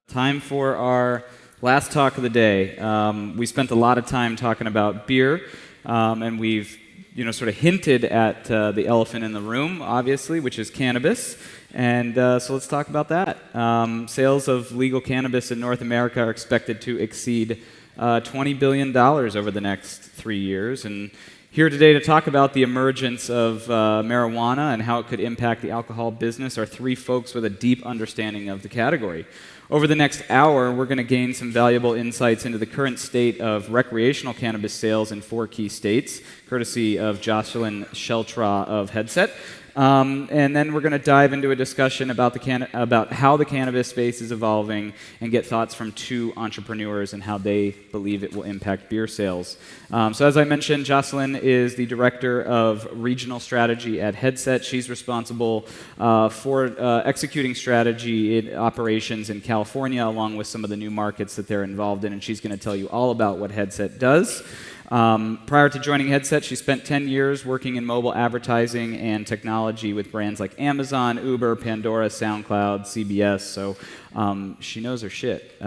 Time for our last talk of the day. We spent a lot of time talking about beer, and we've sort of hinted at the elephant in the room, obviously, which is cannabis. And so let's talk about that. Sales of legal cannabis in North America are expected to exceed $20 billion over the next 3 years. And here today to talk about the emergence of marijuana and how it could impact the alcohol business are three folks with a deep understanding of the category. Over the next hour, we're going to gain some valuable insights into the current state of recreational cannabis sales in 4 key states, courtesy of Jocelyn Sheltraw of Headset. And then we're going to dive into a discussion about how the cannabis space is evolving and get thoughts from 2 entrepreneurs and how they believe it will impact beer sales. So as I mentioned, Jocelyn is the director of regional strategy at Headset. She's responsible for executing strategy in operations in California, along with some of the new markets that they're involved in, and she's going to tell you all about what Headset does. Prior to joining Headset, she spent 10 years working in mobile advertising and technology with brands like Amazon, Uber, Pandora, SoundCloud, CBS, so she knows her shit.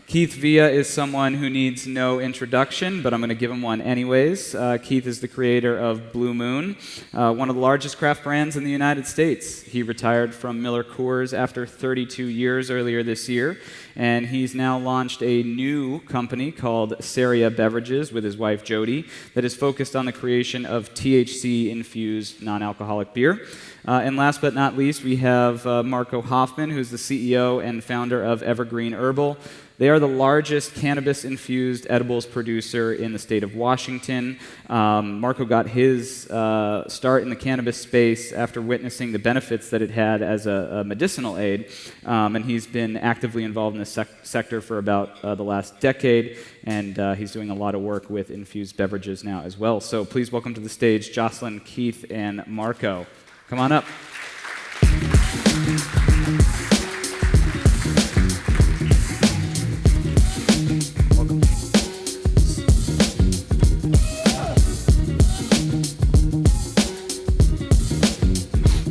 Keith Villa is someone who needs no introduction, but I'm going to give him one anyways. Keith is the creator of Blue Moon, one of the largest craft brands in the United States. He retired from Miller Coors after 32 years earlier this year, and he's now launched a new company called CERIA Beverages with his wife Jody that is focused on the creation of THC-infused non-alcoholic beer. And last but not least, we have Marco Hoffman, who's the CEO and founder of Evergreen Herbal. They are the largest cannabis-infused edibles producer in the state of Washington. Marco got his start in the cannabis space after witnessing the benefits that it had as a medicinal aid, and he's been actively involved in this sector for about the last decade, and he's doing a lot of work with infused beverages now as well. So please welcome to the stage Jocelyn, Keith, and Marco. Come on up.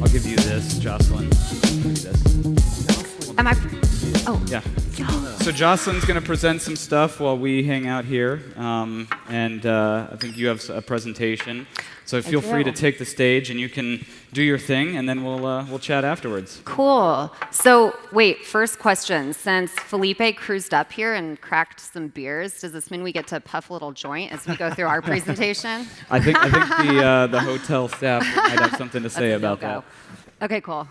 I'll give you this, Jocelyn. I'll give you this. Am I? Oh. Yeah. So Jocelyn's going to present some stuff while we hang out here, and I think you have a presentation. So feel free to take the stage, and you can do your thing, and then we'll chat afterwards. Cool. So wait, first question. Since Felipe cruised up here and cracked some beers, does this mean we get to puff a little joint as we go through our presentation? I think the hotel staff might have something to say about that. Okay, cool.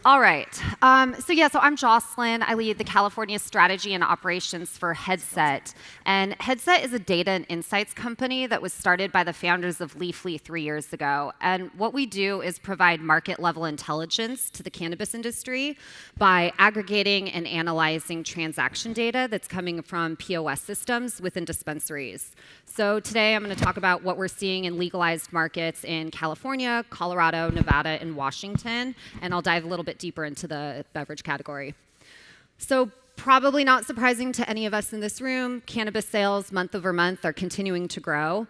All right. So I'm Jocelyn. I lead the California strategy and operations for Headset. And Headset is a data and insights company that was started by the founders of Leafly 3 years ago. And what we do is provide market-level intelligence to the cannabis industry by aggregating and analyzing transaction data that's coming from POS systems within dispensaries. So today I'm going to talk about what we're seeing in legalized markets in California, Colorado, Nevada, and Washington. And I'll dive a little bit deeper into the beverage category. So probably not surprising to any of us in this room, cannabis sales month over month are continuing to grow.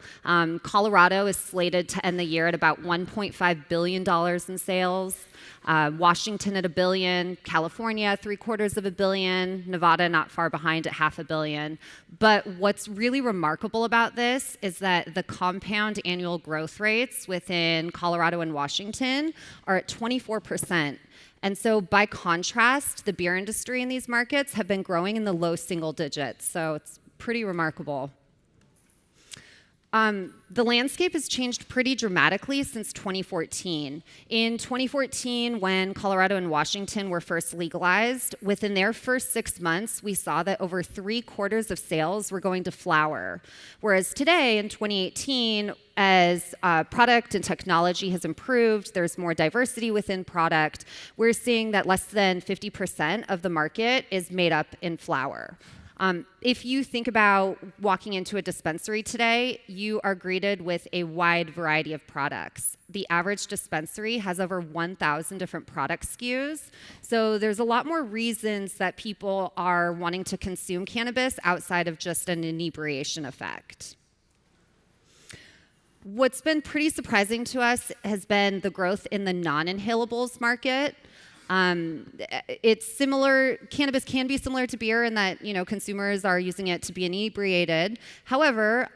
Colorado is slated to end the year at about $1.5 billion in sales. Washington at $1 billion, California $750 million, Nevada not far behind at $500 million. But what's really remarkable about this is that the compound annual growth rates within Colorado and Washington are at 24%. And so by contrast, the beer industry in these markets have been growing in the low single digits. So it's pretty remarkable. The landscape has changed pretty dramatically since 2014. In 2014, when Colorado and Washington were first legalized, within their first 6 months, we saw that over 3/4 of sales were going to flower. Whereas today, in 2018, as product and technology has improved, there's more diversity within product, we're seeing that less than 50% of the market is made up in flower. If you think about walking into a dispensary today, you are greeted with a wide variety of products. The average dispensary has over 1,000 different product SKUs, so there's a lot more reasons that people are wanting to consume cannabis outside of just an inebriation effect. What's been pretty surprising to us has been the growth in the non-inhalables market. It's similar. Cannabis can be similar to beer in that consumers are using it to be inebriated. However,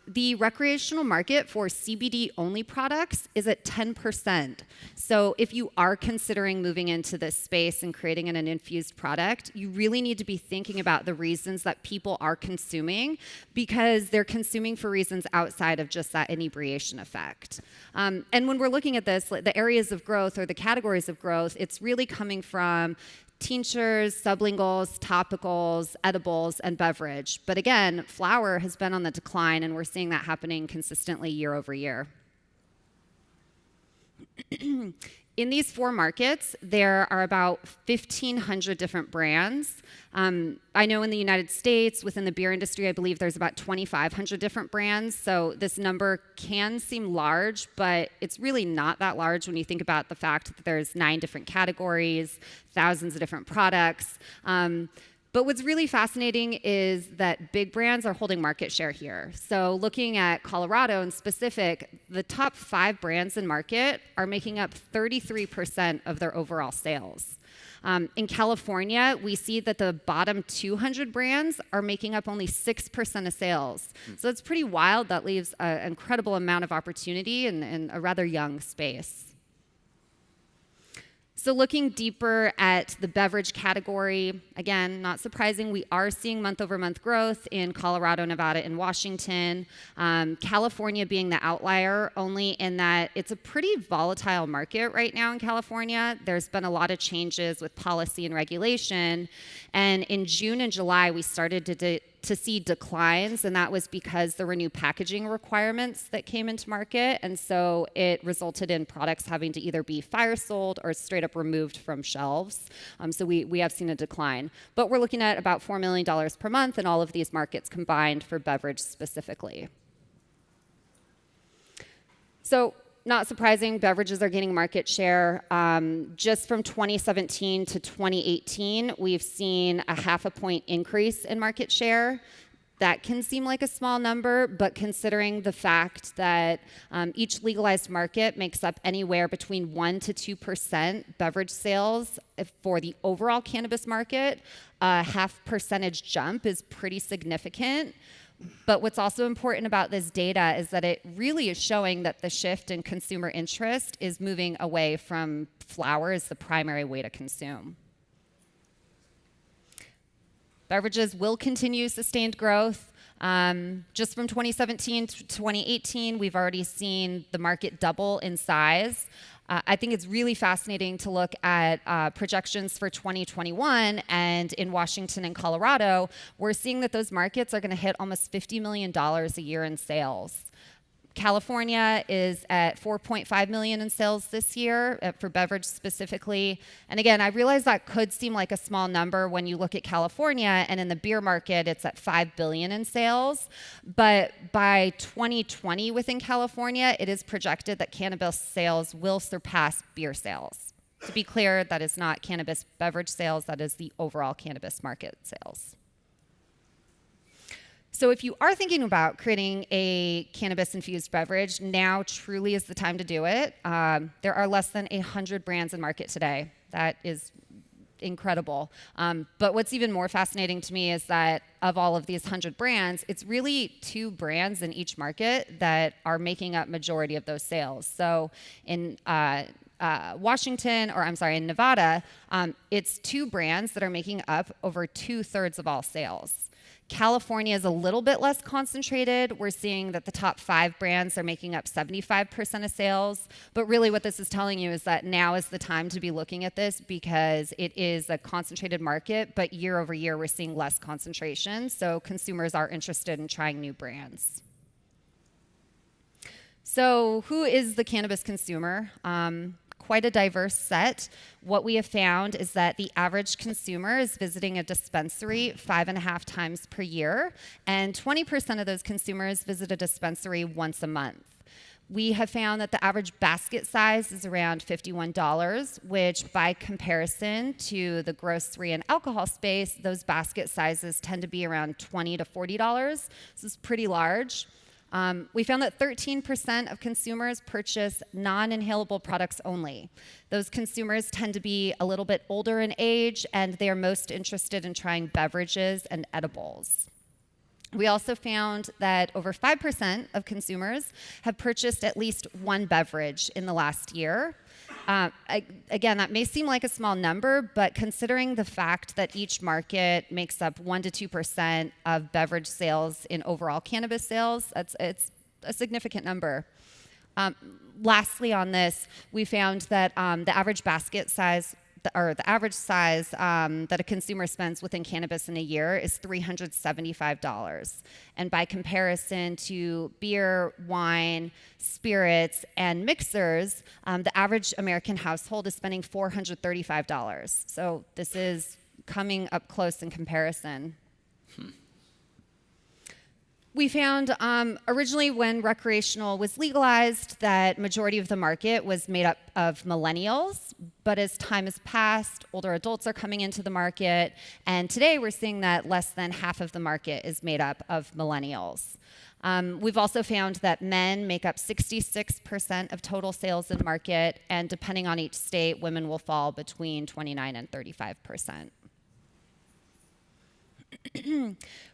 the recreational market for CBD-only products is at 10%. So if you are considering moving into this space and creating an infused product, you really need to be thinking about the reasons that people are consuming, because they're consuming for reasons outside of just that inebriation effect. And when we're looking at this, the areas of growth or the categories of growth, it's really coming from tinctures, sublinguals, topicals, edibles, and beverage. But again, flower has been on the decline, and we're seeing that happening consistently year over year. In these 4 markets, there are about 1,500 different brands. I know in the United States, within the beer industry, I believe there's about 2,500 different brands. So this number can seem large, but it's really not that large when you think about the fact that there's 9 different categories, thousands of different products. But what's really fascinating is that big brands are holding market share here. So looking at Colorado in specific, the top 5 brands in market are making up 33% of their overall sales. In California, we see that the bottom 200 brands are making up only 6% of sales. So it's pretty wild. That leaves an incredible amount of opportunity in a rather young space. So looking deeper at the beverage category, again, not surprising, we are seeing month-over-month growth in Colorado, Nevada, and Washington. California being the outlier, only in that it's a pretty volatile market right now in California. There's been a lot of changes with policy and regulation. And in June and July, we started to see declines, and that was because there were new packaging requirements that came into market, and so it resulted in products having to either be fire sold or straight up removed from shelves. So we have seen a decline. But we're looking at about $4 million per month in all of these markets combined for beverage specifically. So not surprising, beverages are gaining market share. Just from 2017 to 2018, we've seen a 0.5 point increase in market share. That can seem like a small number, but considering the fact that each legalized market makes up anywhere between 1% to 2% beverage sales for the overall cannabis market, a 0.5 percentage jump is pretty significant. But what's also important about this data is that it really is showing that the shift in consumer interest is moving away from flower as the primary way to consume. Beverages will continue sustained growth. Just from 2017 to 2018, we've already seen the market double in size. I think it's really fascinating to look at projections for 2021, and in Washington and Colorado, we're seeing that those markets are going to hit almost $50 million a year in sales. California is at $4.5 million in sales this year for beverage specifically. And again, I realize that could seem like a small number when you look at California, and in the beer market, it's at $5 billion in sales. But by 2020 within California, it is projected that cannabis sales will surpass beer sales. To be clear, that is not cannabis beverage sales, that is the overall cannabis market sales. So if you are thinking about creating a cannabis-infused beverage, now truly is the time to do it. There are less than 100 brands in market today. That is incredible. But what's even more fascinating to me is that of all of these 100 brands, it's really 2 brands in each market that are making up majority of those sales. So in in Nevada, it's 2 brands that are making up over 2/3 of all sales. California is a little bit less concentrated. We're seeing that the top 5 brands are making up 75% of sales. But really what this is telling you is that now is the time to be looking at this, because it is a concentrated market, but year over year we're seeing less concentration. So consumers are interested in trying new brands. So who is the cannabis consumer? Quite a diverse set. What we have found is that the average consumer is visiting a dispensary 5.5 times per year, and 20% of those consumers visit a dispensary once a month. We have found that the average basket size is around $51, which by comparison to the grocery and alcohol space, those basket sizes tend to be around $20 to $40. This is pretty large. We found that 13% of consumers purchase non-inhalable products only. Those consumers tend to be a little bit older in age, and they are most interested in trying beverages and edibles. We also found that over 5% of consumers have purchased at least one beverage in the last year. Again, that may seem like a small number, but considering the fact that each market makes up 1% to 2% of beverage sales in overall cannabis sales, it's a significant number. Lastly on this, we found that the average basket size the average size that a consumer spends within cannabis in a year is $375. And by comparison to beer, wine, spirits, and mixers, the average American household is spending $435. So this is coming up close in comparison. We found originally when recreational was legalized that majority of the market was made up of millennials, but as time has passed, older adults are coming into the market, and today we're seeing that less than half of the market is made up of millennials. We've also found that men make up 66% of total sales in market, and depending on each state, women will fall between 29 and 35%.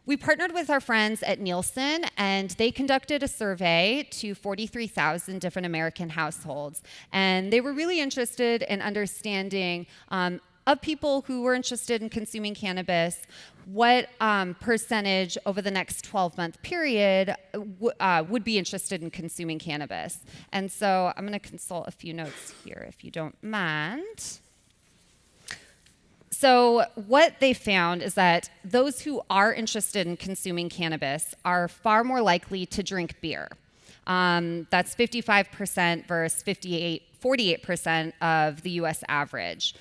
We partnered with our friends at Nielsen, and they conducted a survey to 43,000 different American households. And they were really interested in understanding of people who were interested in consuming cannabis, what percentage over the next 12-month period would be interested in consuming cannabis. And so I'm going to consult a few notes here, if you don't mind. So what they found is that those who are interested in consuming cannabis are far more likely to drink beer. That's 55% versus 48% of the US average.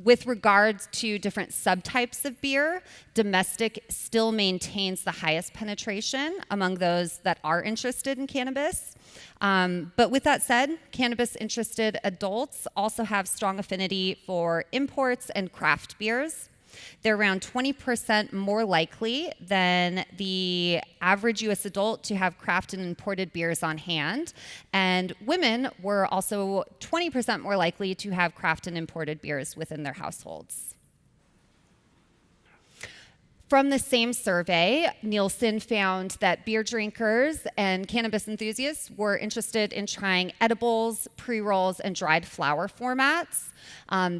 With regards to different subtypes of beer, domestic still maintains the highest penetration among those that are interested in cannabis. But with that said, cannabis-interested adults also have strong affinity for imports and craft beers. They're around 20% more likely than the average US adult to have craft and imported beers on hand. And women were also 20% more likely to have craft and imported beers within their households. From the same survey, Nielsen found that beer drinkers and cannabis enthusiasts were interested in trying edibles, pre-rolls, and dried flower formats.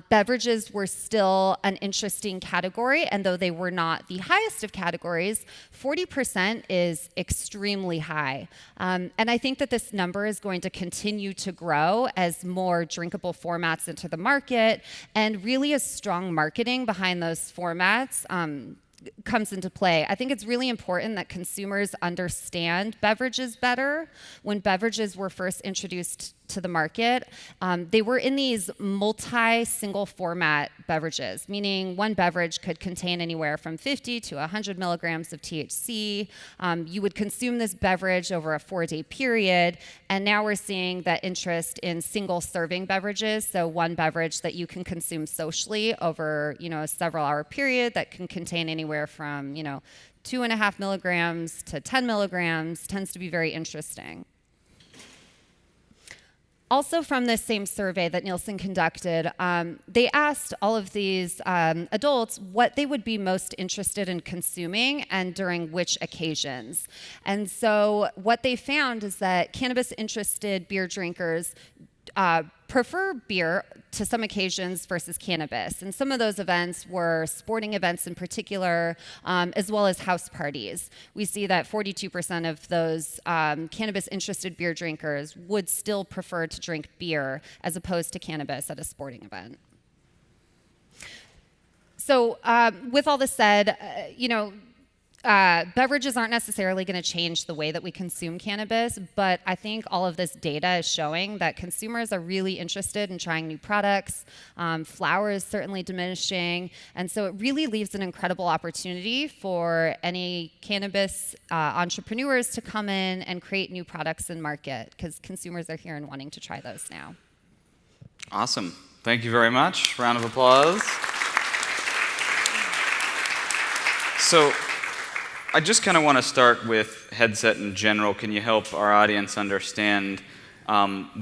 Beverages were still an interesting category, and though they were not the highest of categories, 40% is extremely high. And I think that this number is going to continue to grow as more drinkable formats enter the market, and really a strong marketing behind those formats comes into play. I think it's really important that consumers understand beverages better. When beverages were first introduced to the market, they were in these multi-single format beverages, meaning one beverage could contain anywhere from 50 to 100 milligrams of THC. You would consume this beverage over a 4-day period, and now we're seeing that interest in single serving beverages, so one beverage that you can consume socially over, a several-hour period that can contain anywhere from, 2.5 milligrams to 10 milligrams tends to be very interesting. Also from this same survey that Nielsen conducted, they asked all of these adults what they would be most interested in consuming and during which occasions. And so what they found is that cannabis-interested beer drinkers prefer beer to some occasions versus cannabis. And some of those events were sporting events in particular, as well as house parties. We see that 42% of those cannabis-interested beer drinkers would still prefer to drink beer as opposed to cannabis at a sporting event. So with all this said, beverages aren't necessarily going to change the way that we consume cannabis, but I think all of this data is showing that consumers are really interested in trying new products. Flower is certainly diminishing, and so it really leaves an incredible opportunity for any cannabis entrepreneurs to come in and create new products and market, because consumers are here and wanting to try those now. Awesome. Thank you very much. Round of applause. So, I just kind of want to start with headset in general. Can you help our audience understand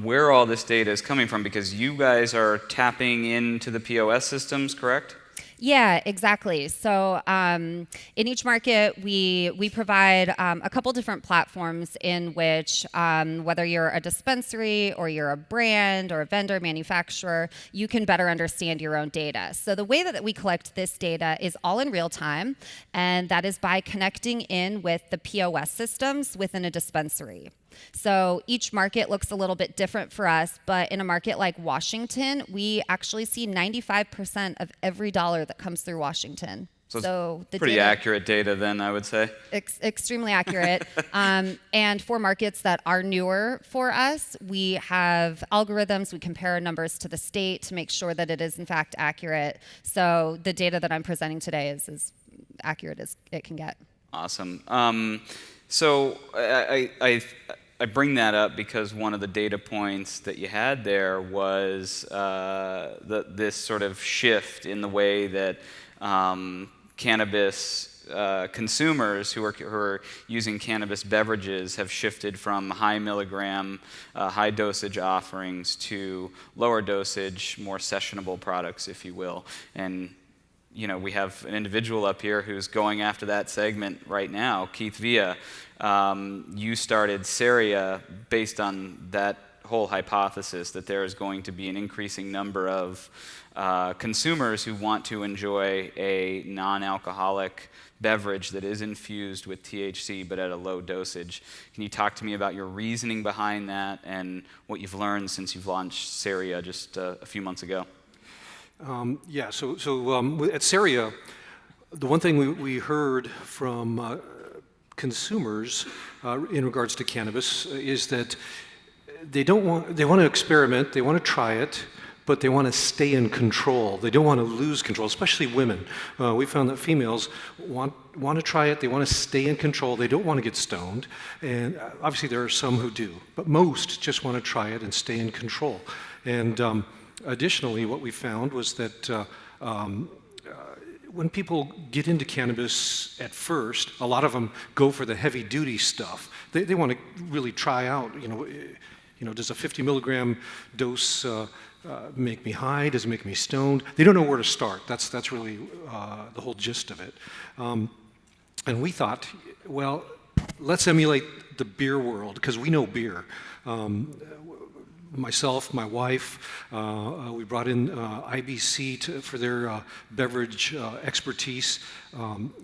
where all this data is coming from? Because you guys are tapping into the POS systems, correct? Yeah, exactly. So in each market, we provide a couple different platforms in which, whether you're a dispensary or you're a brand or a vendor, manufacturer, you can better understand your own data. So the way that we collect this data is all in real time, and that is by connecting in with the POS systems within a dispensary. So each market looks a little bit different for us, but in a market like Washington, we actually see 95% of every dollar that comes through Washington. So the pretty accurate data then, I would say. Extremely accurate. And for markets that are newer for us, we have algorithms. We compare our numbers to the state to make sure that it is in fact accurate. So the data that I'm presenting today is as accurate as it can get. Awesome. So I bring that up because one of the data points that you had there was this sort of shift in the way that cannabis consumers who are using cannabis beverages have shifted from high milligram, high dosage offerings to lower dosage, more sessionable products, if you will. And you know, we have an individual up here who's going after that segment right now, Keith Villa. You started CERIA based on that whole hypothesis that there is going to be an increasing number of consumers who want to enjoy a non-alcoholic beverage that is infused with THC but at a low dosage. Can you talk to me about your reasoning behind that and what you've learned since you've launched CERIA just a few months ago? So at CERIA, the one thing we heard from consumers in regards to cannabis is that they want to experiment, they want to try it, but they want to stay in control. They don't want to lose control, especially women. We found that females want to try it, they want to stay in control, they don't want to get stoned, and obviously there are some who do, but most just want to try it and stay in control. And additionally, what we found was that when people get into cannabis at first, a lot of them go for the heavy-duty stuff. They want to really try out, does a 50 milligram dose make me high? Does it make me stoned? They don't know where to start. That's really the whole gist of it. And we thought, well, let's emulate the beer world, because we know beer. Myself, my wife, we brought in IBC for their beverage expertise.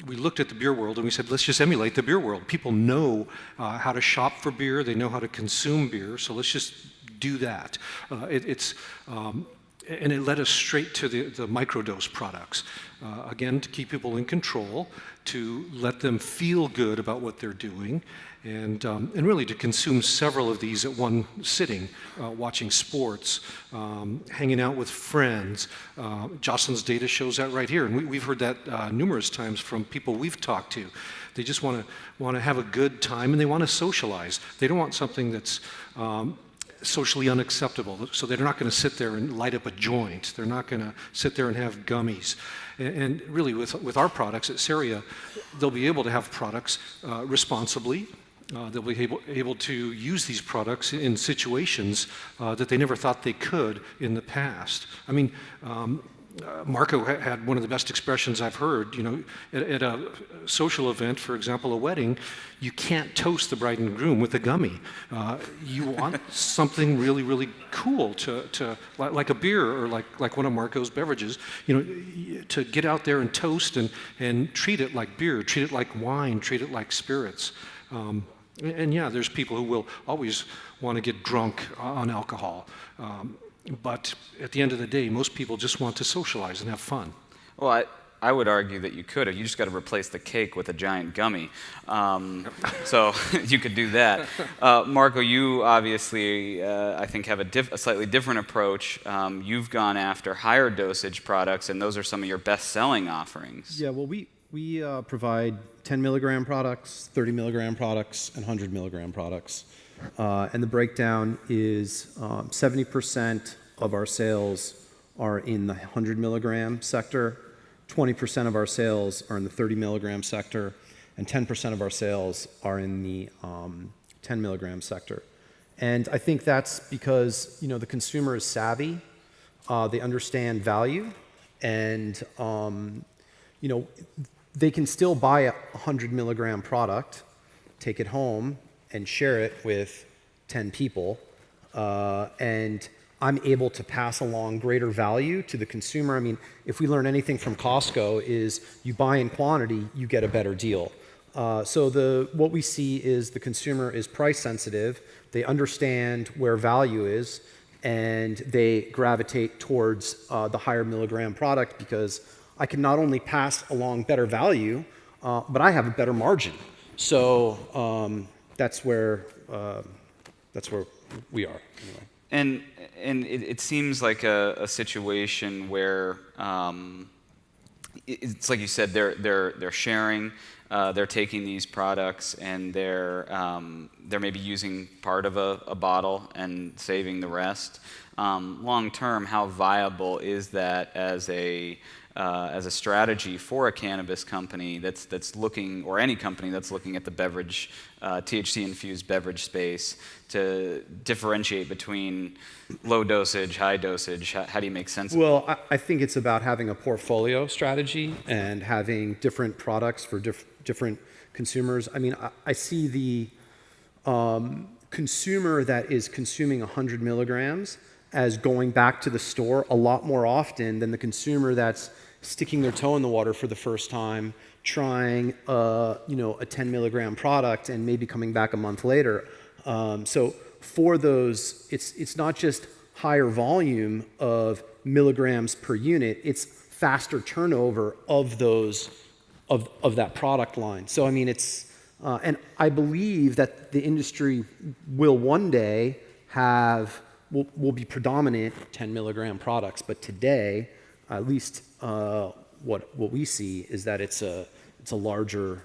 We looked at the beer world and we said, let's just emulate the beer world. People know how to shop for beer, they know how to consume beer, so let's just do that. And it led us straight to the microdose products. Again, to keep people in control, to let them feel good about what they're doing, and really to consume several of these at one sitting, watching sports, hanging out with friends. Jocelyn's data shows that right here, and we've heard that numerous times from people we've talked to. They just want to have a good time, and they want to socialize. They don't want something that's socially unacceptable, so they're not going to sit there and light up a joint. They're not going to sit there and have gummies. And really, with our products at CERIA, they'll be able to have products responsibly. They'll be able to use these products in situations that they never thought they could in the past. I mean, Marco had one of the best expressions I've heard. At a social event, for example, a wedding, you can't toast the bride and groom with a gummy. You want something really, really cool to like a beer or like one of Marco's beverages. To get out there and toast and treat it like beer, treat it like wine, treat it like spirits. And yeah, there's people who will always want to get drunk on alcohol. But at the end of the day, most people just want to socialize and have fun. Well, I would argue that you could. You just got to replace the cake with a giant gummy. So you could do that. Marco, you obviously, I think, have a slightly different approach. You've gone after higher dosage products, and those are some of your best-selling offerings. Yeah, well, we provide 10 milligram products, 30 milligram products, and 100 milligram products. And the breakdown is 70% of our sales are in the 100 milligram sector, 20% of our sales are in the 30 milligram sector, and 10% of our sales are in the 10 milligram sector. And I think that's because, you know, the consumer is savvy, they understand value, and, you know, they can still buy a 100 milligram product, take it home, and share it with 10 people, and I'm able to pass along greater value to the consumer. I mean, if we learn anything from Costco is you buy in quantity, you get a better deal. So what we see is the consumer is price sensitive, they understand where value is, and they gravitate towards the higher milligram product because I can not only pass along better value, but I have a better margin. So that's where we are. Anyway. And it seems like a situation where it's like you said, they're sharing, they're taking these products, and they're maybe using part of a bottle and saving the rest. Long term, how viable is that as a strategy for a cannabis company that's looking, or any company that's looking at the beverage, THC-infused beverage space, to differentiate between low dosage, high dosage? How do you make sense of it? Well, I think it's about having a portfolio strategy and having different products for different consumers. I mean, I see the consumer that is consuming 100 milligrams as going back to the store a lot more often than the consumer that's sticking their toe in the water for the first time, trying a 10 milligram product and maybe coming back a month later. So for those, it's not just higher volume of milligrams per unit, it's faster turnover of those of that product line. So I mean, it's and I believe that the industry will one day will be predominant 10 milligram products, but today, at least what we see is that it's a larger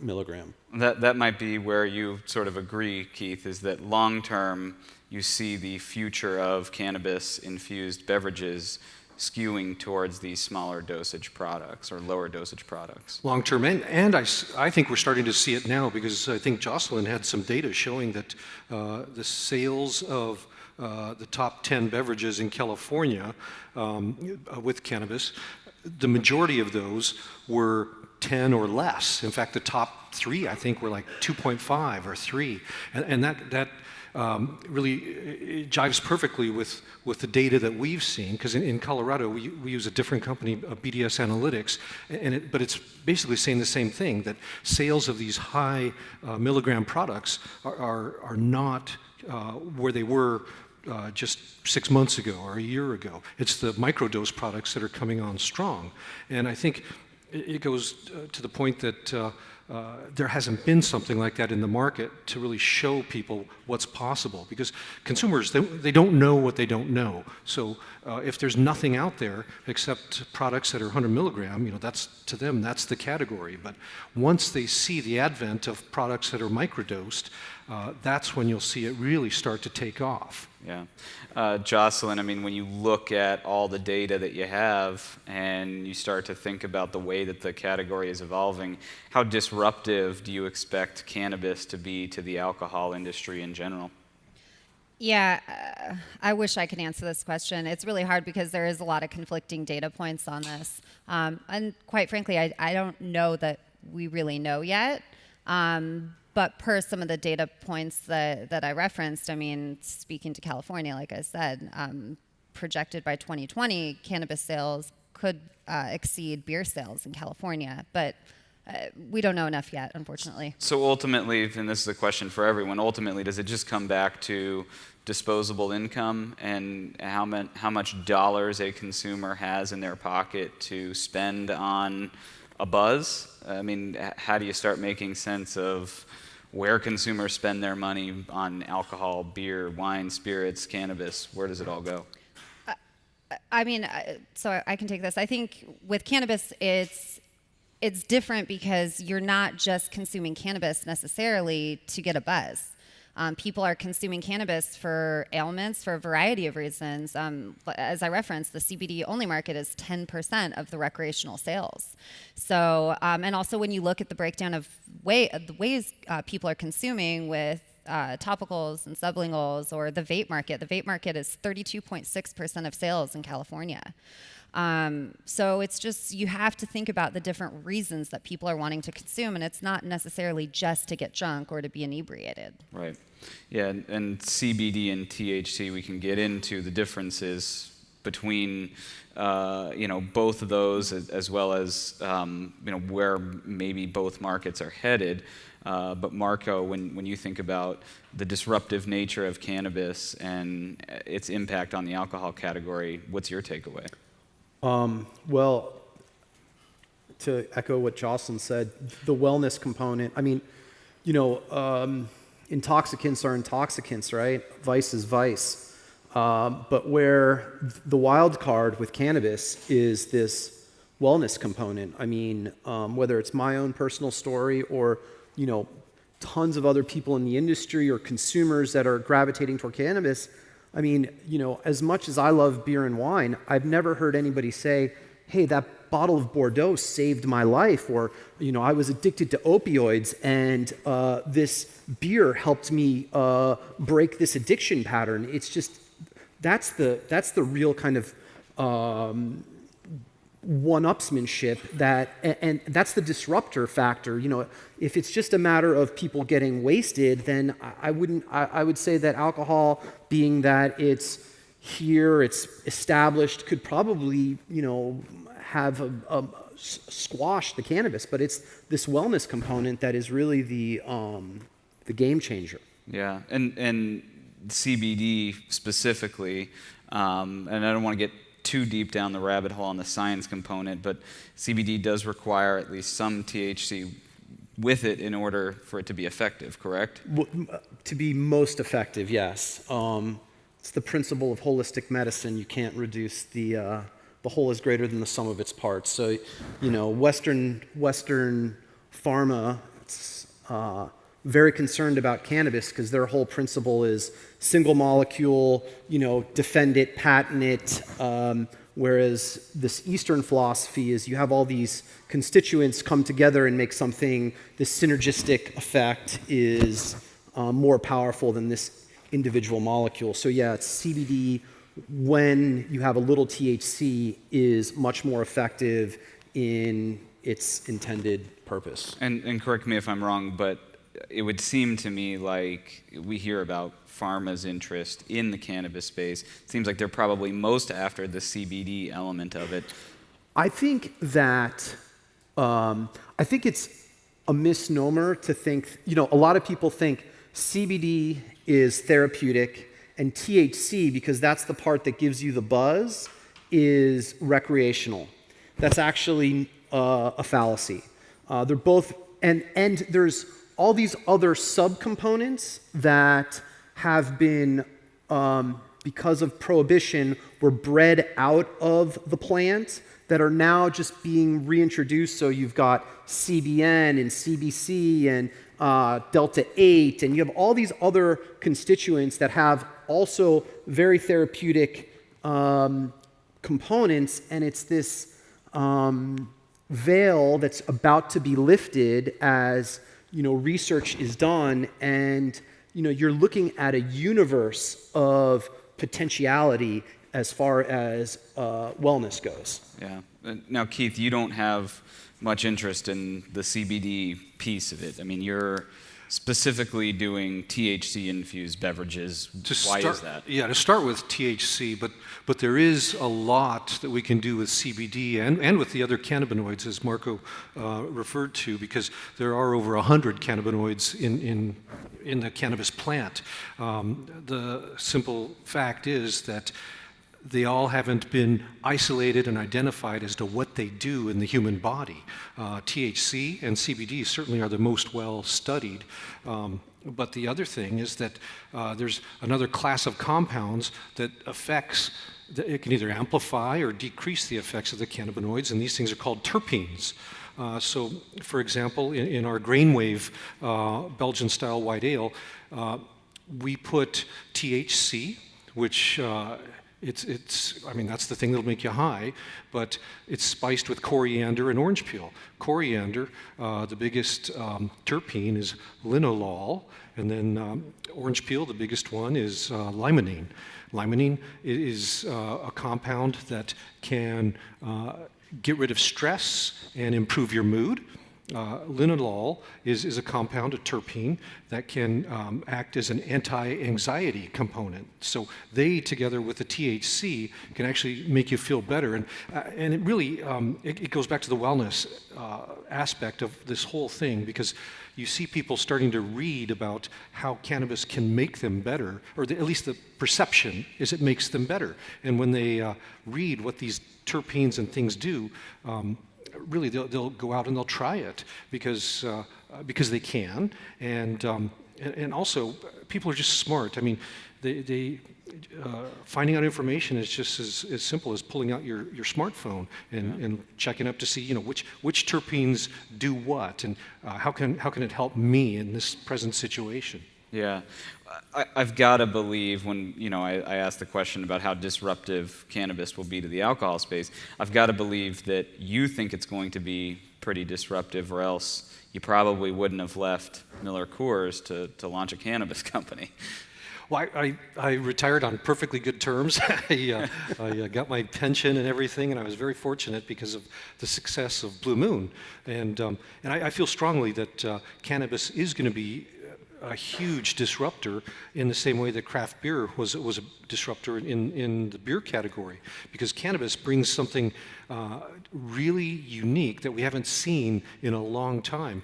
milligram. That might be where you sort of agree, Keith, is that long term you see the future of cannabis-infused beverages skewing towards these smaller dosage products or lower dosage products. Long term, and I think we're starting to see it now, because I think Jocelyn had some data showing that the sales of the top 10 beverages in California with cannabis, the majority of those were 10 or less. In fact, the top 3, I think, were like 2.5 or 3. And that really jives perfectly with the data that we've seen, because in Colorado, we use a different company, BDS Analytics, but it's basically saying the same thing, that sales of these high milligram products are not where they were just 6 months ago or a year ago. It's the microdose products that are coming on strong. And I think it goes to the point that there hasn't been something like that in the market to really show people what's possible, because consumers, they don't know what they don't know. So if there's nothing out there except products that are 100 milligram, that's, to them, that's the category. But once they see the advent of products that are microdosed, that's when you'll see it really start to take off. Yeah. Jocelyn, I mean, when you look at all the data that you have and you start to think about the way that the category is evolving, how disruptive do you expect cannabis to be to the alcohol industry in general? Yeah, I wish I could answer this question. It's really hard because there is a lot of conflicting data points on this. And quite frankly, I don't know that we really know yet. But per some of the data points that I referenced, I mean, speaking to California, like I said, projected by 2020, cannabis sales could exceed beer sales in California. But we don't know enough yet, unfortunately. So ultimately, and this is a question for everyone, ultimately, does it just come back to disposable income and how much dollars a consumer has in their pocket to spend on a buzz? I mean, how do you start making sense of where consumers spend their money on alcohol, beer, wine, spirits, cannabis? Where does it all go? I mean, so I can take this. I think with cannabis, it's different because you're not just consuming cannabis necessarily to get a buzz. People are consuming cannabis for ailments for a variety of reasons. As I referenced, the CBD-only market is 10% of the recreational sales. So, and also when you look at the breakdown of the ways people are consuming with topicals and sublinguals, or the vape market is 32.6% of sales in California. So it's just, you have to think about the different reasons that people are wanting to consume, and it's not necessarily just to get drunk or to be inebriated. Right. Yeah, and CBD and THC, we can get into the differences between both of those, as well as where maybe both markets are headed. But Marco, when you think about the disruptive nature of cannabis and its impact on the alcohol category, what's your takeaway? Well, to echo what Jocelyn said, the wellness component, I mean, intoxicants are intoxicants, right? Vice is vice. But where the wild card with cannabis is this wellness component. I mean, whether it's my own personal story or, tons of other people in the industry or consumers that are gravitating toward cannabis, I mean, as much as I love beer and wine, I've never heard anybody say, hey, that bottle of Bordeaux saved my life, or, I was addicted to opioids and this beer helped me break this addiction pattern. It's just, that's the real kind of one-upsmanship and that's the disruptor factor. If it's just a matter of people getting wasted, then I would say that alcohol, being that it's here, it's established, could probably, have squash the cannabis, but it's this wellness component that is really the game changer. Yeah, and CBD specifically, and I don't want to get too deep down the rabbit hole on the science component, but CBD does require at least some THC with it in order for it to be effective, correct? To be most effective, yes. It's the principle of holistic medicine. You can't reduce the whole is greater than the sum of its parts. So, Western pharma, very concerned about cannabis because their whole principle is single molecule, defend it, patent it, whereas this Eastern philosophy is you have all these constituents come together and make something, this synergistic effect is more powerful than this individual molecule. So yeah, it's CBD, when you have a little THC, is much more effective in its intended purpose. And correct me if I'm wrong, but it would seem to me like we hear about pharma's interest in the cannabis space. It seems like they're probably most after the CBD element of it. I think that, it's a misnomer to think, a lot of people think CBD is therapeutic and THC, because that's the part that gives you the buzz, is recreational. That's actually a fallacy. They're both, and there's all these other subcomponents that have been, because of prohibition, were bred out of the plant that are now just being reintroduced. So you've got CBN and CBC and Delta 8, and you have all these other constituents that have also very therapeutic components, and it's this veil that's about to be lifted as research is done, and you're looking at a universe of potentiality as far as wellness goes. Yeah. Now, Keith, you don't have much interest in the CBD piece of it. I mean, you're specifically doing THC-infused beverages. Why is that? Yeah, to start with THC, but there is a lot that we can do with CBD and with the other cannabinoids, as Marco referred to, because there are over 100 cannabinoids in the cannabis plant. The simple fact is that they all haven't been isolated and identified as to what they do in the human body. THC and CBD certainly are the most well studied. But the other thing is that there's another class of compounds that affects, it can either amplify or decrease the effects of the cannabinoids, and these things are called terpenes. So, for example, in our Grainwave Belgian-style white ale, we put THC, which I mean, that's the thing that'll make you high, but it's spiced with coriander and orange peel. Coriander, the biggest terpene is linalool, and then orange peel, the biggest one, is limonene. Limonene is a compound that can get rid of stress and improve your mood. Linalool is a compound, a terpene, that can act as an anti-anxiety component. So they, together with the THC, can actually make you feel better. And it really, it goes back to the wellness aspect of this whole thing, because you see people starting to read about how cannabis can make them better, or at least the perception is it makes them better. And when they read what these terpenes and things do, really they'll go out and they'll try it because they can, and also people are just smart. I mean, they finding out information is just as simple as pulling out your smartphone and checking up to see, you know, which terpenes do what, and how can it help me in this present situation. Yeah, I've got to believe when, you know, I asked the question about how disruptive cannabis will be to the alcohol space, I've got to believe that you think it's going to be pretty disruptive, or else you probably wouldn't have left Miller Coors to launch a cannabis company. Well, I retired on perfectly good terms. I got my pension and everything, and I was very fortunate because of the success of Blue Moon. And I feel strongly that cannabis is going to be a huge disruptor in the same way that craft beer was a disruptor in the beer category, because cannabis brings something really unique that we haven't seen in a long time.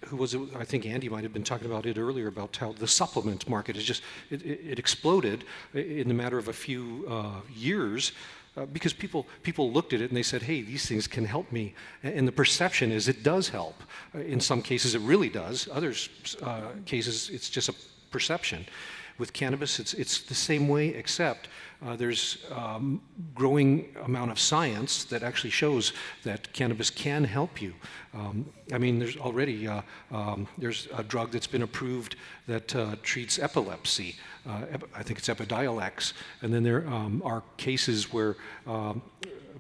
Who was it? I think Andy might have been talking about it earlier, about how the supplement market is just, it exploded in the matter of a few years. Because people looked at it and they said, hey, these things can help me. And the perception is it does help. In some cases, it really does. Others cases, it's just a perception. With cannabis, it's the same way, except there's growing amount of science that actually shows that cannabis can help you. I mean, there's already there's a drug that's been approved that treats epilepsy. I think it's Epidiolex. And then there are cases where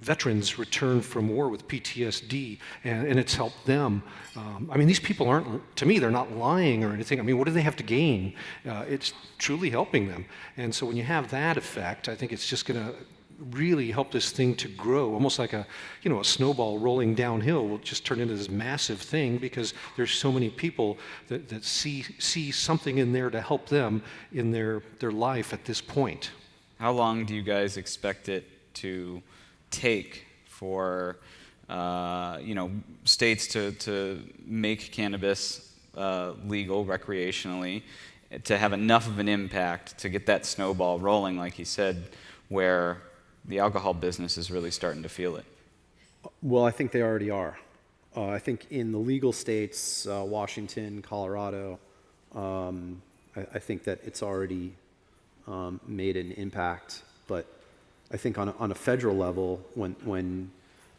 veterans return from war with PTSD, and it's helped them. I mean, these people aren't, to me, they're not lying or anything. I mean, what do they have to gain? It's truly helping them. And so when you have that effect, I think it's just going to really help this thing to grow, almost like a snowball rolling downhill will just turn into this massive thing, because there's so many people that see something in there to help them in their life at this point. How long do you guys expect it to take for states to make cannabis legal recreationally, to have enough of an impact to get that snowball rolling, like he said, where the alcohol business is really starting to feel it? Well, I think they already are. I think in the legal states, Washington, Colorado, I think that it's already made an impact. But I think on a federal level, when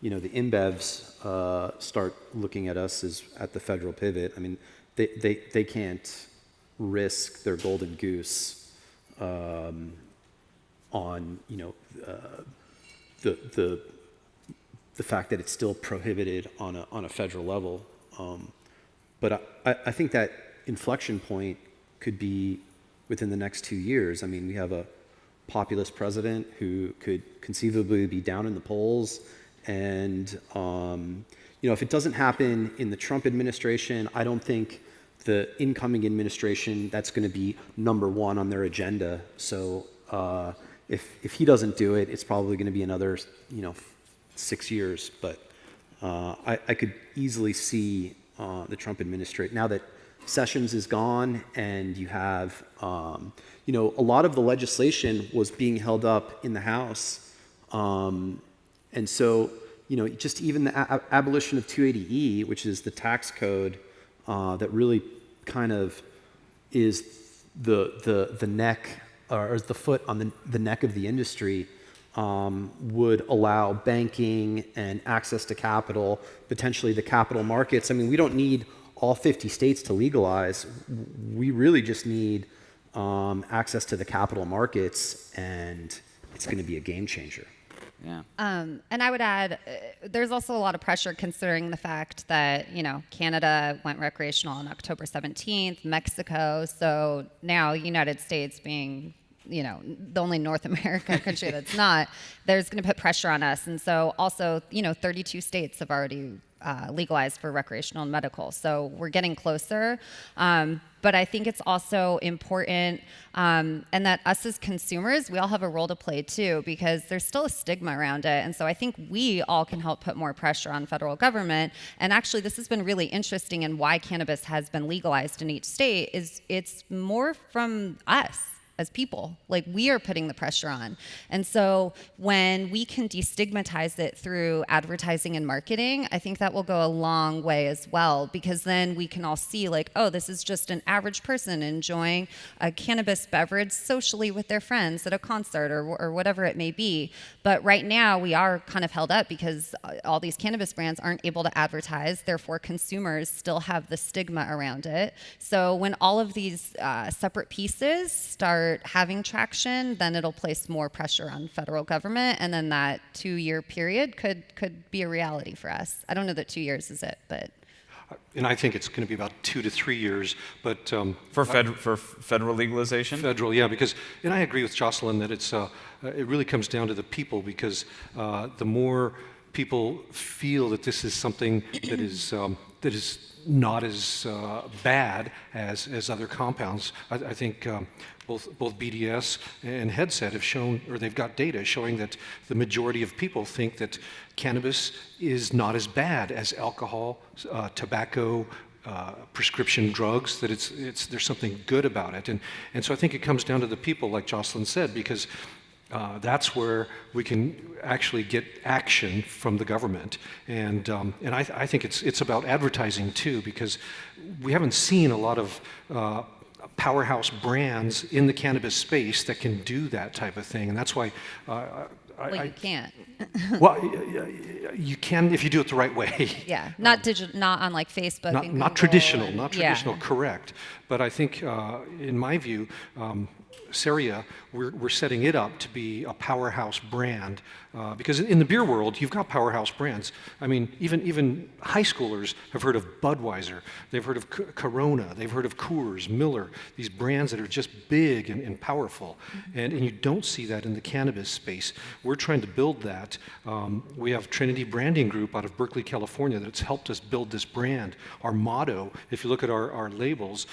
the InBevs start looking at us as at the federal pivot, I mean, they can't risk their golden goose on the fact that it's still prohibited on a federal level. But I think that inflection point could be within the next 2 years. I mean, we have a populist president who could conceivably be down in the polls, and if it doesn't happen in the Trump administration, I don't think the incoming administration, that's going to be number one on their agenda. So if he doesn't do it, it's probably going to be another 6 years. But I could easily see the Trump administration, now that Sessions is gone, and you have a lot of the legislation was being held up in the House, and so just even the abolition of 280E, which is the tax code that really kind of is the neck, or the foot on the neck of the industry, would allow banking and access to capital, potentially the capital markets. I mean, we don't need all 50 states to legalize. We really just need access to the capital markets, and it's going to be a game changer. Yeah. And I would add, there's also a lot of pressure considering the fact that, Canada went recreational on October 17th, Mexico, so now United States being, the only North America country that's not, there's going to put pressure on us. And so also, 32 states have already legalized for recreational and medical. So we're getting closer. But I think it's also important, and that us as consumers, we all have a role to play too, because there's still a stigma around it. And so I think we all can help put more pressure on federal government. And actually, this has been really interesting, and why cannabis has been legalized in each state is it's more from us as people. Like, we are putting the pressure on. And so when we can destigmatize it through advertising and marketing, I think that will go a long way as well, because then we can all see like, oh, this is just an average person enjoying a cannabis beverage socially with their friends at a concert or whatever it may be. But right now we are kind of held up because all these cannabis brands aren't able to advertise, therefore consumers still have the stigma around it. So when all of these separate pieces start having traction, then it'll place more pressure on federal government, and then that 2-year period could be a reality for us. I don't know that 2 years is it, but. And I think it's going to be about 2 to 3 years, but For federal legalization? federal, yeah, because, and I agree with Jocelyn that it really comes down to the people, because the more people feel that this is something that is not as bad as other compounds. I think both BDS and Headset have shown, or they've got data showing that the majority of people think that cannabis is not as bad as alcohol, tobacco, prescription drugs, that there's something good about it. And so I think it comes down to the people, like Jocelyn said, because that's where we can actually get action from the government. And I think it's about advertising too, because we haven't seen a lot of powerhouse brands in the cannabis space that can do that type of thing. And that's why You can't. well, you can if you do it the right way. Yeah, not digital, not on like Facebook. Not, and not Google traditional, and- not traditional, Yeah. correct. But I think, in my view, CERIA, we're setting it up to be a powerhouse brand, because in the beer world, you've got powerhouse brands. I mean, even high schoolers have heard of Budweiser, they've heard of Corona, they've heard of Coors, Miller, these brands that are just big and powerful. And you don't see that in the cannabis space. We're trying to build that. We have Trinity Branding Group out of Berkeley, California, that's helped us build this brand. Our motto, if you look at our labels,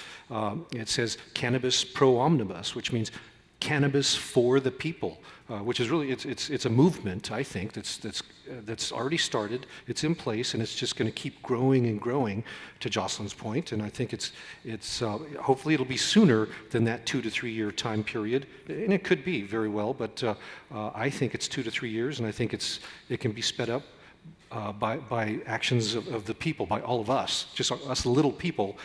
it says Cannabis Pro Omnibus, which means cannabis for the people, which is really, it's a movement, I think, that's already started, it's in place, and it's just going to keep growing and growing, to Jocelyn's point. And I think it's hopefully it'll be sooner than that 2 to 3 year time period, and it could be very well, but I think it's 2 to 3 years, and I think it can be sped up by actions of the people, by all of us, just us little people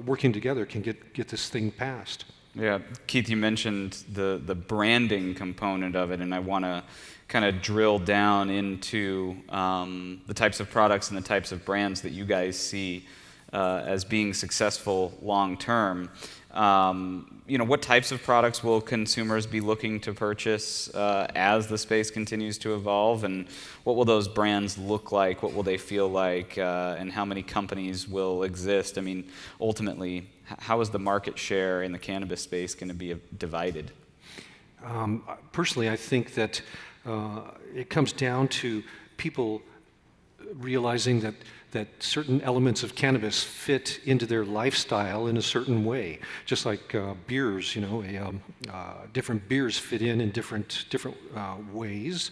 working together can get this thing passed. Yeah, Keith, you mentioned the branding component of it, and I want to kind of drill down into the types of products and the types of brands that you guys see as being successful long term. What types of products will consumers be looking to purchase as the space continues to evolve, and what will those brands look like? What will they feel like, and how many companies will exist? I mean, ultimately, how is the market share in the cannabis space going to be divided? Personally, I think that it comes down to people realizing that certain elements of cannabis fit into their lifestyle in a certain way, just like beers. Different beers fit in different ways.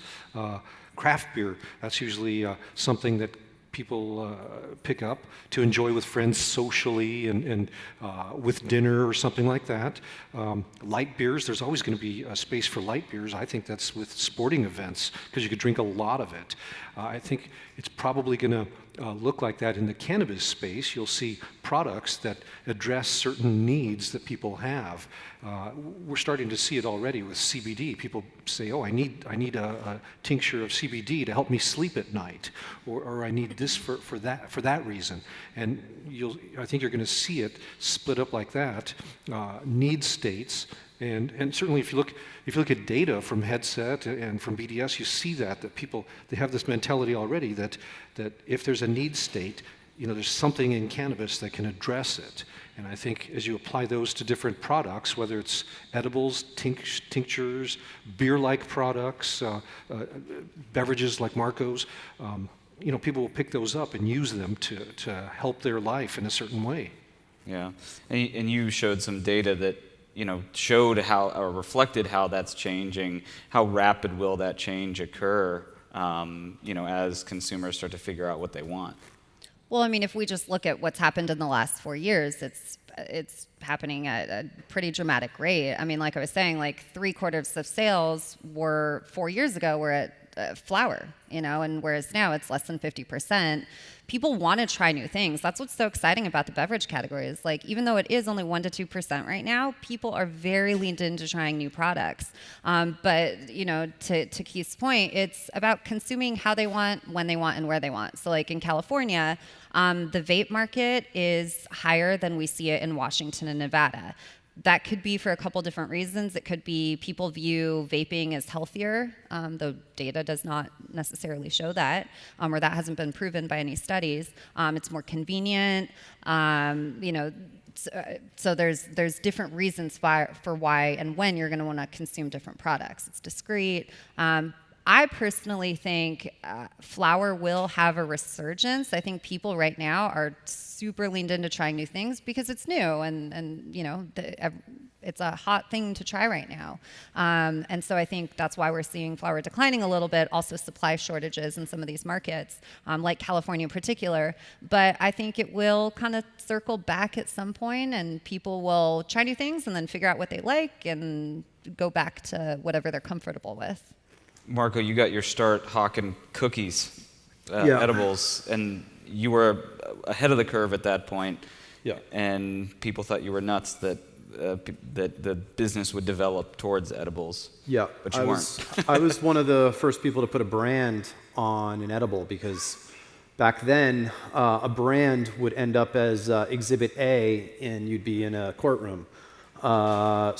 Craft beer, that's usually something that people pick up to enjoy with friends socially and with dinner or something like that. Light beers, there's always going to be a space for light beers. I think that's with sporting events, because you could drink a lot of it. I think it's probably going to look like that in the cannabis space. You'll see products that address certain needs that people have. We're starting to see it already with CBD. People say, "Oh, I need a tincture of CBD to help me sleep at night," or "I need this for that reason. And I think you're going to see it split up like that, need states. And certainly if you look at data from Headset and from BDS, you see that people, they have this mentality already that if there's a need state, there's something in cannabis that can address it. And I think as you apply those to different products, whether it's edibles, tinctures, beer-like products, beverages like Marco's, people will pick those up and use them to help their life in a certain way. Yeah, and you showed some data that showed how or reflected how that's changing. How rapid will that change occur? As consumers start to figure out what they want. Well, I mean, if we just look at what's happened in the last 4 years, it's happening at a pretty dramatic rate. I mean, like I was saying, like 3/4 of sales were 4 years ago were at flower, and whereas now it's less than 50%. People want to try new things. That's what's so exciting about the beverage category is like, even though it is only 1% to 2% right now, people are very leaned into trying new products. But to Keith's point, it's about consuming how they want, when they want, and where they want. So like in California, the vape market is higher than we see it in Washington and Nevada. That could be for a couple different reasons. It could be people view vaping as healthier, though data does not necessarily show that, or that hasn't been proven by any studies. It's more convenient, so there's different reasons for why and when you're going to want to consume different products. It's discreet. I personally think flower will have a resurgence. I think people right now are super leaned into trying new things because it's new and it's a hot thing to try right now. And so I think that's why we're seeing flower declining a little bit, also supply shortages in some of these markets, like California in particular. But I think it will kind of circle back at some point and people will try new things and then figure out what they like and go back to whatever they're comfortable with. Marco, you got your start hawking cookies, edibles, and you were ahead of the curve at that point. Yeah. And people thought you were nuts that the business would develop towards edibles. Yeah, but you weren't. I was one of the first people to put a brand on an edible because back then a brand would end up as Exhibit A and you'd be in a courtroom. But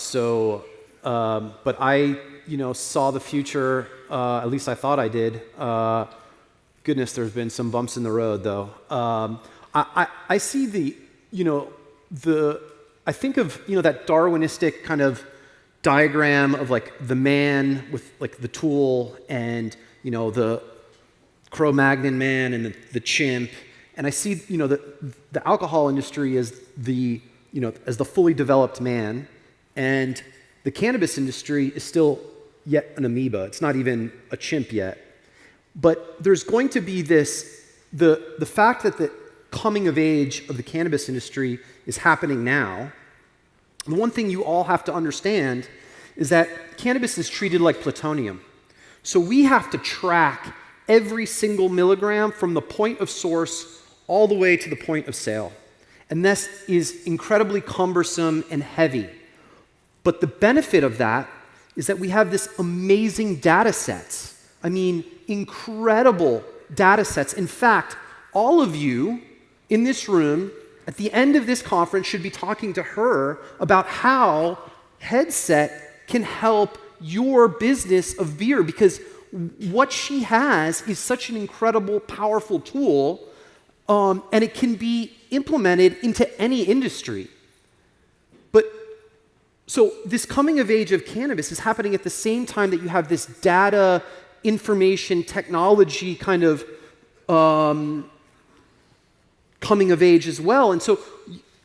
I saw the future, at least I thought I did. Goodness, there's been some bumps in the road, though. I see I think of, that Darwinistic kind of diagram of like the man with like the tool and, the Cro-Magnon man and the chimp. And I see, the alcohol industry as as the fully developed man, and the cannabis industry is still yet an amoeba. It's not even a chimp yet. But there's going to be the fact that the coming of age of the cannabis industry is happening now. The one thing you all have to understand is that cannabis is treated like plutonium. So we have to track every single milligram from the point of source all the way to the point of sale. And this is incredibly cumbersome and heavy. But the benefit of that is that we have this amazing data sets. I mean, incredible data sets. In fact, all of you in this room at the end of this conference should be talking to her about how Headset can help your business of beer, because what she has is such an incredible, powerful tool, and it can be implemented into any industry. So this coming of age of cannabis is happening at the same time that you have this data, information, technology kind of coming of age as well. And so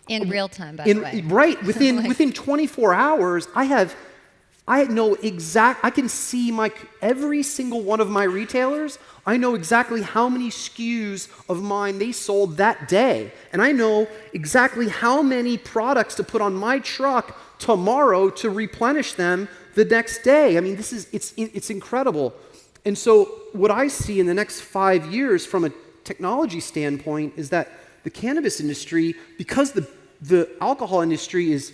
in real time, by the way. Right, within 24 hours, I can see every single one of my retailers. I know exactly how many SKUs of mine they sold that day. And I know exactly how many products to put on my truck tomorrow to replenish them the next day. I mean, it's incredible. And so what I see in the next 5 years from a technology standpoint is that the cannabis industry, because the alcohol industry is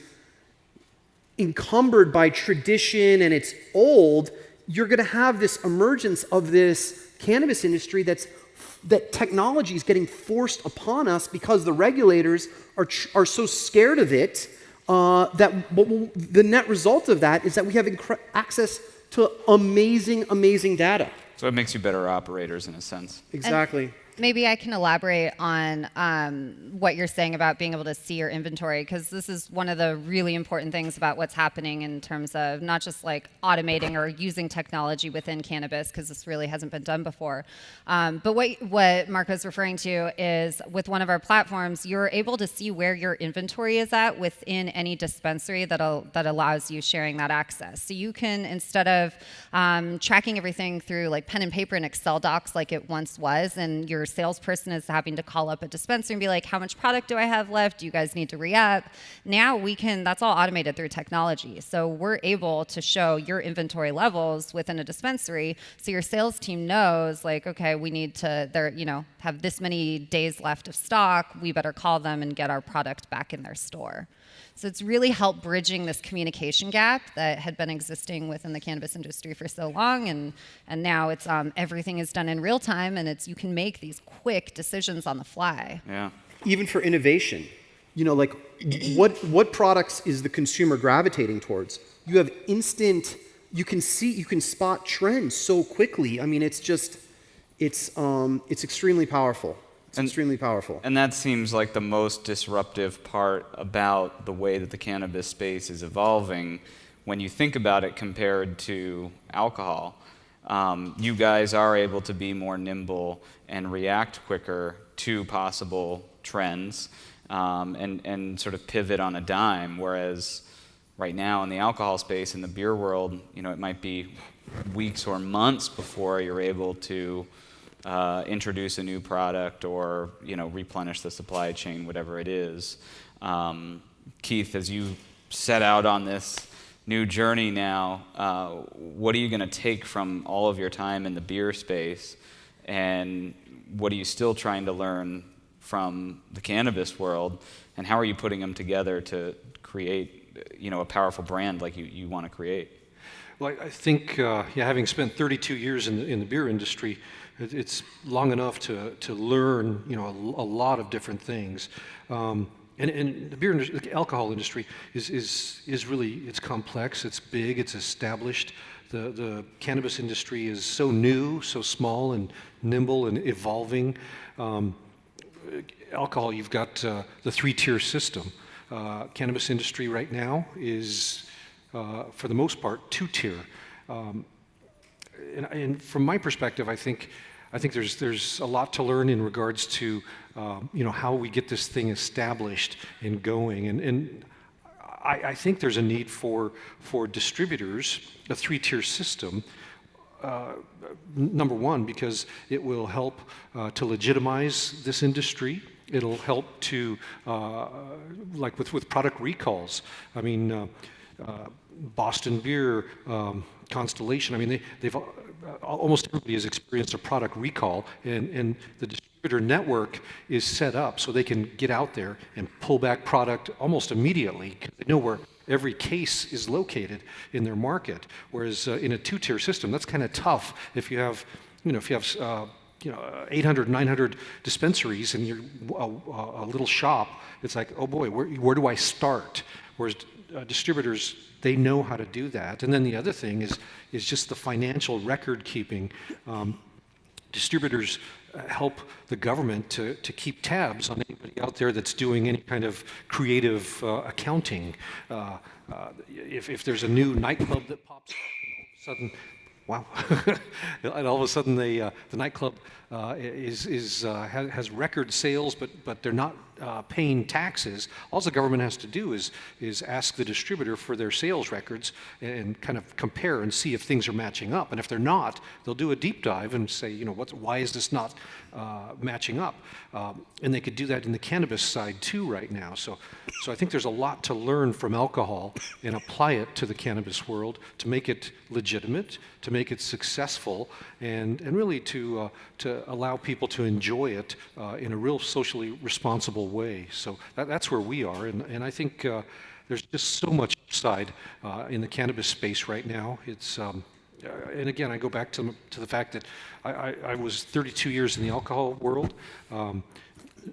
encumbered by tradition and it's old, you're going to have this emergence of this cannabis industry that technology is getting forced upon us because the regulators are so scared of it that the net result of that is that we have access to amazing data. So it makes you better operators in a sense. Exactly. Maybe I can elaborate on what you're saying about being able to see your inventory, because this is one of the really important things about what's happening in terms of not just like automating or using technology within cannabis, because this really hasn't been done before. But what Marco's referring to is with one of our platforms, you're able to see where your inventory is at within any dispensary that allows you sharing that access. So you can, instead of tracking everything through like pen and paper and Excel docs like it once was, and your salesperson is having to call up a dispensary and be like, how much product do I have left? Do you guys need to re-up? Now that's all automated through technology. So we're able to show your inventory levels within a dispensary, so your sales team knows like, okay, we need to, have this many days left of stock. We better call them and get our product back in their store. So it's really helped bridging this communication gap that had been existing within the cannabis industry for so long, and now it's everything is done in real time, and you can make these quick decisions on the fly. Yeah. Even for innovation, like what products is the consumer gravitating towards? You have you can spot trends so quickly. I mean, it's extremely powerful. Extremely powerful. And that seems like the most disruptive part about the way that the cannabis space is evolving when you think about it compared to alcohol. You guys are able to be more nimble and react quicker to possible trends and sort of pivot on a dime, whereas right now in the alcohol space, in the beer world, it might be weeks or months before you're able to introduce a new product or replenish the supply chain, whatever it is. Keith, as you set out on this new journey now, what are you going to take from all of your time in the beer space, and what are you still trying to learn from the cannabis world, and how are you putting them together to create a powerful brand like you want to create? Well, I think, having spent 32 years in the beer industry, it's long enough to learn, a lot of different things. And the beer industry, the alcohol industry is really, it's complex, it's big, it's established. The cannabis industry is so new, so small and nimble and evolving. Alcohol, you've got the three-tier system. Cannabis industry right now is, for the most part, two-tier. And from my perspective, I think there's a lot to learn in regards to how we get this thing established and going. And I think there's a need for distributors, a three-tier system. Number one, because it will help to legitimize this industry. It'll help to, like with product recalls. I mean, Boston Beer, Constellation. I mean, they've almost everybody has experienced a product recall, and the distributor network is set up so they can get out there and pull back product almost immediately. They know where every case is located in their market. Whereas in a two-tier system, that's kind of tough. If you have, 800, 900 dispensaries and you're a little shop, it's like, oh boy, where do I start? Whereas distributors, they know how to do that. And then the other thing is just the financial record keeping. Distributors help the government to keep tabs on anybody out there that's doing any kind of creative accounting. If there's a new nightclub that pops up, all of a sudden, wow! And all of a sudden, the nightclub has record sales, but they're not paying taxes. All the government has to do is ask the distributor for their sales records and kind of compare and see if things are matching up. And if they're not, they'll do a deep dive and say, why is this not matching up? And they could do that in the cannabis side too right now. So I think there's a lot to learn from alcohol and apply it to the cannabis world to make it legitimate, to make it successful, and really to allow people to enjoy it in a real socially responsible way. So that's where we are, and I think there's just so much upside in the cannabis space right now. It's and again, I go back to the fact that I was 32 years in the alcohol world.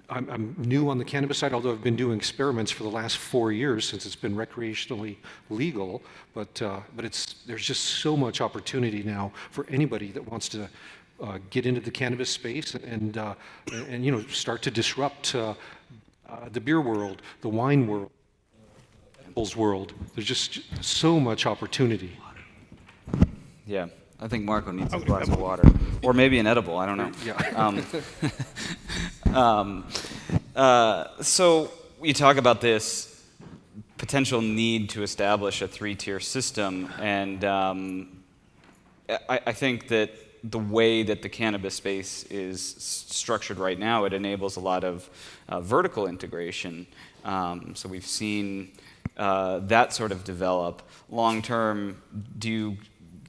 I'm new on the cannabis side, although I've been doing experiments for the last 4 years since it's been recreationally legal. But there's just so much opportunity now for anybody that wants to get into the cannabis space and start to disrupt the beer world, the wine world, edibles world. There's just so much opportunity. Yeah, I think Marco needs a glass of water, or maybe an edible. I don't know. Yeah. So you talk about this potential need to establish a three-tier system, and I think that the way that the cannabis space is structured right now, it enables a lot of vertical integration. So we've seen that sort of develop. Long term, do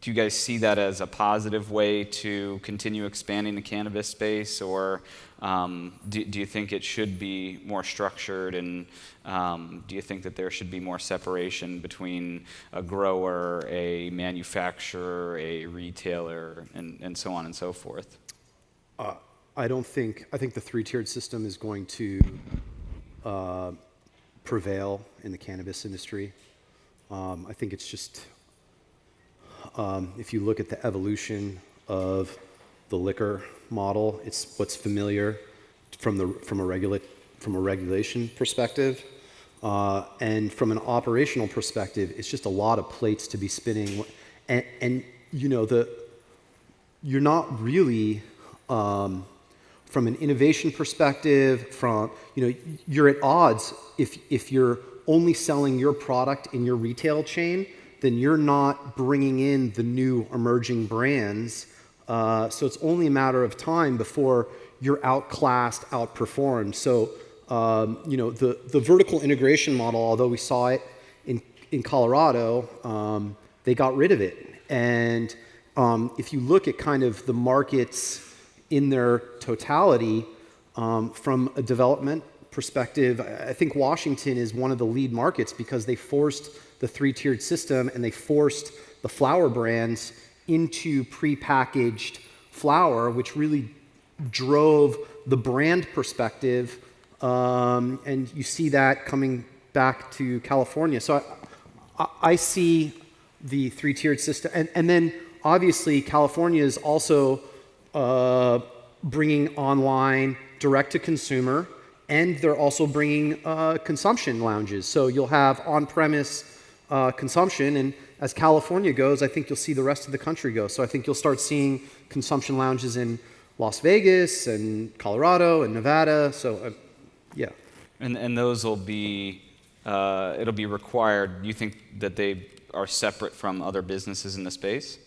you guys see that as a positive way to continue expanding the cannabis space, or do you think it should be more structured, and do you think that there should be more separation between a grower, a manufacturer, a retailer, and so on and so forth? I think the three-tiered system is going to prevail in the cannabis industry. I think it's just, if you look at the evolution of the liquor model, it's what's familiar from a regulation perspective, and from an operational perspective, it's just a lot of plates to be spinning, and you're not really from an innovation perspective. You're at odds if you're only selling your product in your retail chain, then you're not bringing in the new emerging brands. So it's only a matter of time before you're outclassed, outperformed. So, the vertical integration model, although we saw it in Colorado, they got rid of it. And if you look at kind of the markets in their totality, from a development perspective, I think Washington is one of the lead markets because they forced the three-tiered system and they forced the flower brands into prepackaged flour, which really drove the brand perspective, and you see that coming back to California. So I see the three-tiered system, and then obviously California is also bringing online direct-to-consumer, and they're also bringing consumption lounges. So you'll have on-premise consumption, and as California goes, I think you'll see the rest of the country go. So I think you'll start seeing consumption lounges in Las Vegas and Colorado and Nevada. So, yeah. And those will be, it'll be required. Do you think that they are separate from other businesses in the space?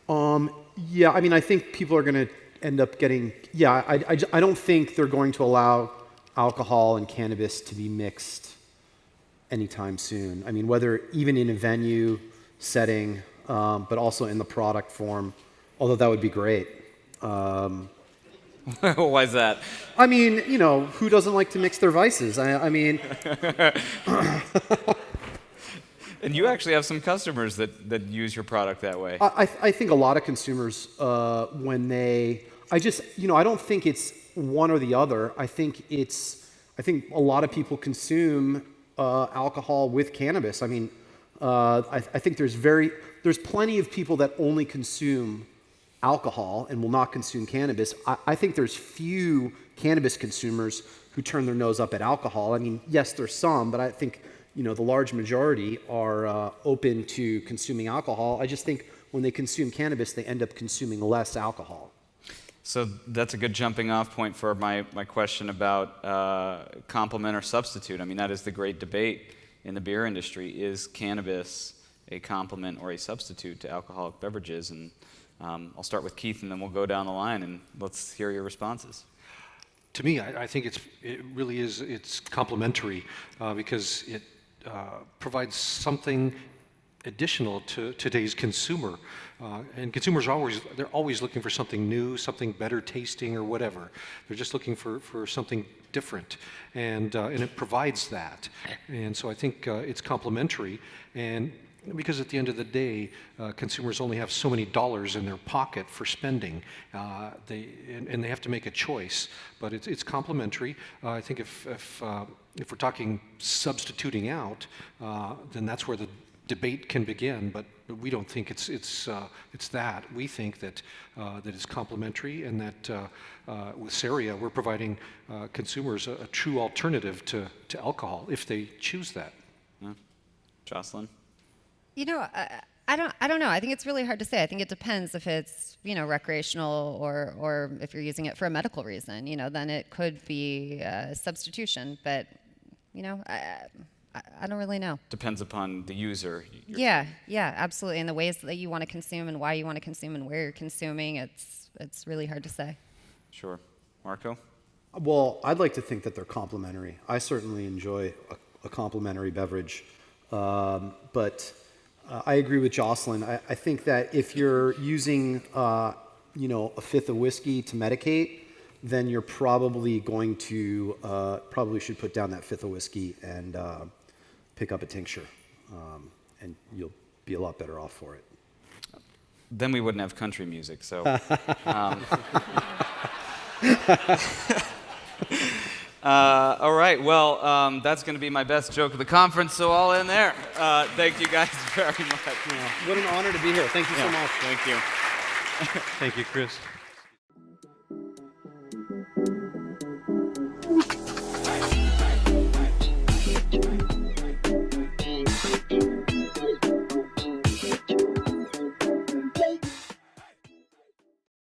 Yeah, I mean, I think people are going to end up getting, I don't think they're going to allow alcohol and cannabis to be mixed anytime soon. I mean, whether even in a venue setting, but also in the product form, although that would be great. Why is that? I mean, who doesn't like to mix their vices? I mean... And you actually have some customers that use your product that way. I think a lot of consumers, when they... I don't think it's one or the other. I think a lot of people consume alcohol with cannabis. I mean, I think there's plenty of people that only consume alcohol and will not consume cannabis. I think there's few cannabis consumers who turn their nose up at alcohol. I mean, yes, there's some, but I think the large majority are open to consuming alcohol. I just think when they consume cannabis, they end up consuming less alcohol. So that's a good jumping off point for my question about complement or substitute. I mean, that is the great debate in the beer industry. Is cannabis a complement or a substitute to alcoholic beverages? And I'll start with Keith, and then we'll go down the line, and let's hear your responses. To me, I think it really is. It's complementary because it provides something additional to today's consumer. And consumers they're always looking for something new, something better tasting or whatever. They're just looking for something different, and it provides that. And so I think it's complementary. And because at the end of the day, consumers only have so many dollars in their pocket for spending, and they have to make a choice. But it's complementary. I think if we're talking substituting out, then that's where the debate can begin. But we don't think it's that. We think that it's complementary, and that with CERIA we're providing consumers a true alternative to alcohol if they choose that. Yeah. Jocelyn? You know, I don't know. I think it's really hard to say. I think it depends if it's, recreational or if you're using it for a medical reason, then it could be a substitution. But, I don't really know. Depends upon the user. Yeah, absolutely. And the ways that you want to consume and why you want to consume and where you're consuming, it's really hard to say. Sure. Marco? Well, I'd like to think that they're complementary. I certainly enjoy a complementary beverage. But I agree with Jocelyn. I think that if you're using, a fifth of whiskey to medicate, then you're probably going to, probably should put down that fifth of whiskey and pick up a tincture. And you'll be a lot better off for it. Then we wouldn't have country music, so. All right, well, that's going to be my best joke of the conference, so I'll end there. Thank you guys very much. What an honor to be here. Thank you so much. Thank you. Thank you, Chris.